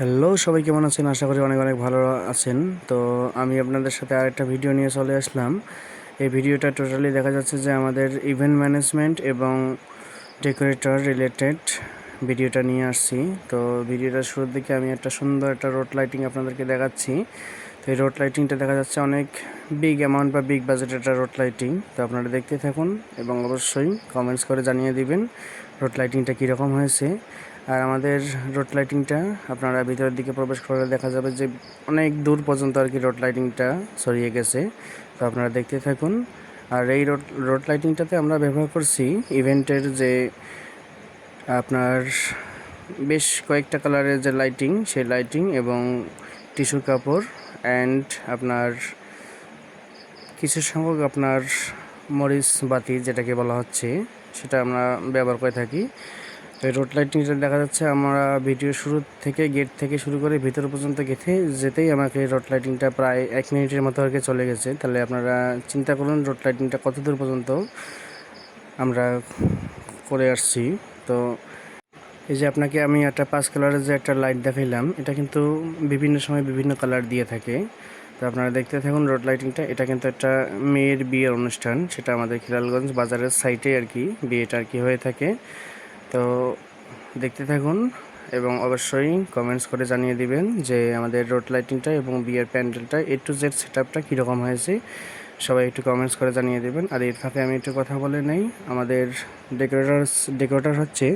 Hello, সবাই কেমন আছেন? আশা করি অনেক অনেক ভালো আছেন। তো আমি আপনাদের সাথে আরেকটা ভিডিও নিয়ে চলে আসলাম। এই ভিডিওটা টোটালি দেখা যাচ্ছে যে আমাদের ইভেন্ট ম্যানেজমেন্ট এবং ডেকোরেটর রিলেটেড ভিডিওটা নিয়ে আসছি। তো ভিডিওটার শুরুর দিকে আমি একটা সুন্দর একটা রোড লাইটিং আপনাদেরকে দেখাচ্ছি। তো এই রোড লাইটিংটা দেখা যাচ্ছে অনেক বিগ অ্যামাউন্ট বা বিগ বাজেটের একটা রোড লাইটিং। তো আপনারা দেখতে থাকুন এবং অবশ্যই কমেন্টস করে জানিয়ে দিবেন রোড লাইটিংটা কীরকম হয়েছে। আর আমাদের রোড লাইটিংটা আপনারা ভিতরের দিকে প্রবেশ করলে দেখা যাবে যে অনেক দূর পর্যন্ত আর কি রোড লাইটিংটা ছড়িয়ে গেছে। তো আপনারা দেখতে থাকুন। আর এই রোড লাইটিংটাতে আমরা ব্যবহার করছি ইভেন্টের যে আপনার বেশ কয়েকটা কালারের যে লাইটিং, সেই লাইটিং এবং টিস্যু কাপড় অ্যান্ড আপনার কিছু সংখ্যক আপনার মরিচ বাতি যেটাকে বলা হচ্ছে, সেটা আমরা ব্যবহার করে থাকি। তো এই রোড লাইটিংটা দেখা যাচ্ছে আমরা ভিডিও শুরু থেকে গেট থেকে শুরু করে ভিতর পর্যন্ত যেতেই আমাকে রোড লাইটিংটা প্রায় 1 মিনিটের মতো আর কি চলে গেছে। তাহলে আপনারা চিন্তা করুন রোড লাইটিংটা কত দূর পর্যন্ত আমরা করে আসছি। তো এই যে আপনাকে আমি একটা 5 কালারের যে একটা লাইট দেখাইলাম, এটা কিন্তু বিভিন্ন সময় বিভিন্ন কালার দিয়ে থাকে। তো আপনারা দেখতে থাকুন রোড লাইটিংটা। এটা কিন্তু একটা মেয়ের বিয়ের অনুষ্ঠান, সেটা আমাদের খিলালগঞ্জ বাজারের সাইটে আর কি বিয়েটা আর কি হয়ে থাকে। তো দেখতে থাকুন এবং অবশ্যই কমেন্টস করে জানিয়ে দিবেন যে আমাদের রোড লাইটিংটা এবং বিয়ের প্যান্ডেলটা A to Z সেটআপটা কীরকম হয়েছে। সবাই একটু কমেন্টস করে জানিয়ে দেবেন। আর এর ফাঁকে আমি একটু কথা বলে নেই, আমাদের ডেকোরেটর হচ্ছে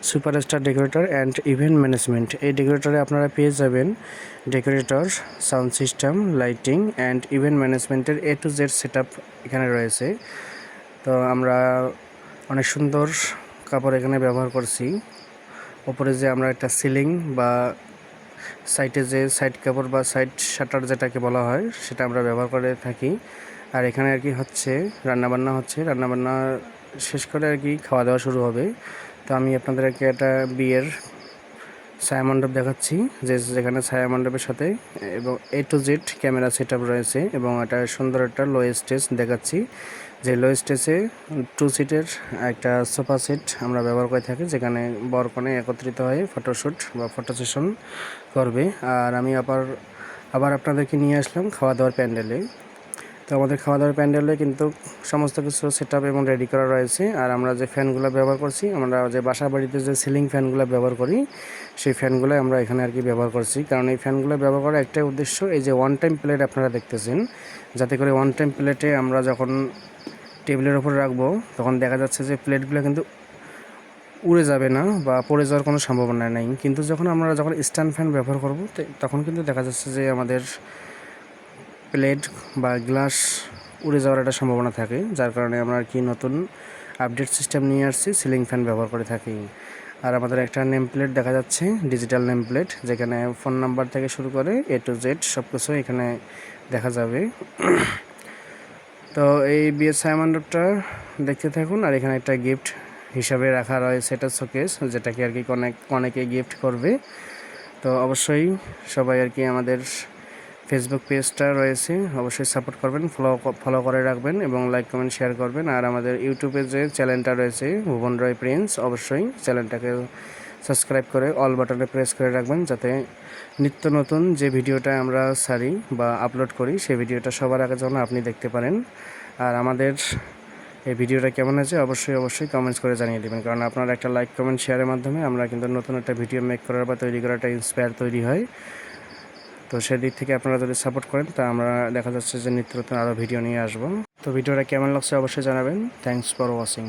superstar decorator and event management. এই ডেকোরেটরে আপনারা পেয়ে যাবেন decorator, sound system, lighting and event ম্যানেজমেন্টের A to Z সেটআপ এখানে রয়েছে। তো আমরা অনেক সুন্দর কাপড় এখানে ব্যবহার করছি। ওপরে যে আমরা একটা সিলিং বা সাইটে যে সাইড কাপড় বা সাইড শাটার যেটাকে বলা হয়, সেটা আমরা ব্যবহার করে থাকি। আর এখানে আর কি হচ্ছে রান্নাবান্না হচ্ছে, রান্নাবান্না শেষ করে আর কি খাওয়া দাওয়া শুরু হবে। তো আমি আপনাদেরকে একটা বিয়ের ছায়া মণ্ডপ দেখাচ্ছি, যেখানে ছায়া মণ্ডপের সাথে এবং A to Z camera setup রয়েছে এবং একটা সুন্দর একটা লো স্টেজ দেখাচ্ছি। যে লো স্টেজে 2 সিটের একটা সোফা সেট আমরা ব্যবহার করে থাকি, যেখানে বর কনে একত্রিত হয়ে ফটোশ্যুট বা ফটো সেশন করবে। আর আমি আবার আপনাদেরকে নিয়ে আসলাম খাওয়া দাওয়ার প্যান্ডেলে। তো আমাদের খাওয়া দাওয়ার প্যান্ডেলে কিন্তু সমস্ত কিছু সেটআপ এবং রেডি করা রয়েছে। আর আমরা যে ফ্যানগুলো ব্যবহার করছি, আমরা যে বাসা বাড়িতে যে সিলিং ফ্যানগুলো ব্যবহার করি, সেই ফ্যানগুলো আমরা এখানে আর কি ব্যবহার করছি। কারণ এই ফ্যানগুলো ব্যবহার করার একটাই উদ্দেশ্য, এই যে ওয়ান টাইম প্লেট আপনারা দেখতেছেন, যাতে করে ওয়ান টাইম প্লেটে আমরা যখন টেবিলের ওপর রাখবো তখন দেখা যাচ্ছে যে প্লেটগুলো কিন্তু উড়ে যাবে না বা পড়ে যাওয়ার কোনো সম্ভাবনা নেই। কিন্তু যখন স্ট্যান্ড ফ্যান ব্যবহার করব তখন কিন্তু দেখা যাচ্ছে যে আমাদের প্লেট বা গ্লাস উড়ে যাওয়ার একটা সম্ভাবনা থাকে। যার কারণে আমরা আর কি নতুন আপডেট সিস্টেম নিয়ে আসছি, সিলিং ফ্যান ব্যবহার করে থাকি। আর আমাদের একটা নেম প্লেট দেখা যাচ্ছে, ডিজিটাল নেম প্লেট, যেখানে ফোন নাম্বার থেকে শুরু করে A to Z সব কিছু এখানে দেখা যাবে। তো এই বিয়ের ছায়া মণ্ডপটা দেখতে থাকুন। আর এখানে একটা গিফট হিসাবে রাখা রয়েছে, এটা শোকেস, যেটাকে আর কি অনেকে গিফট করবে। তো অবশ্যই সবাই আর কি আমাদের ফেসবুক পেজটা রয়েছে, অবশ্যই সাপোর্ট করবেন, ফলো করে রাখবেন এবং লাইক কমেন্ট শেয়ার করবেন। আর আমাদের ইউটিউবে যে চ্যানেলটা রয়েছে ভুবন রয় প্রিন্স, অবশ্যই চ্যানেলটাকে সাবস্ক্রাইব করে অল বাটনে প্রেস করে রাখবেন, যাতে নিত্য নতুন যে ভিডিওটা আমরা ছাড়ি বা আপলোড করি সেই ভিডিওটা সবার আগে যেন আপনি দেখতে পারেন। আর আমাদের এই ভিডিওটা কেমন হয়েছে অবশ্যই কমেন্টস করে জানিয়ে দেবেন, কারণ আপনার একটা লাইক কমেন্ট শেয়ারের মাধ্যমে আমরা কিন্তু নতুন একটা ভিডিও মেক করার বা তৈরি করার একটা ইন্সপায়ার তৈরি হয়। তো সেদিক থেকে আপনারা যদি সাপোর্ট করেন তা আমরা দেখা যাচ্ছে যে নিত্য নতুন আরও ভিডিও নিয়ে আসবো। তো ভিডিওটা কেমন লাগছে অবশ্যই জানাবেন। Thanks for watching.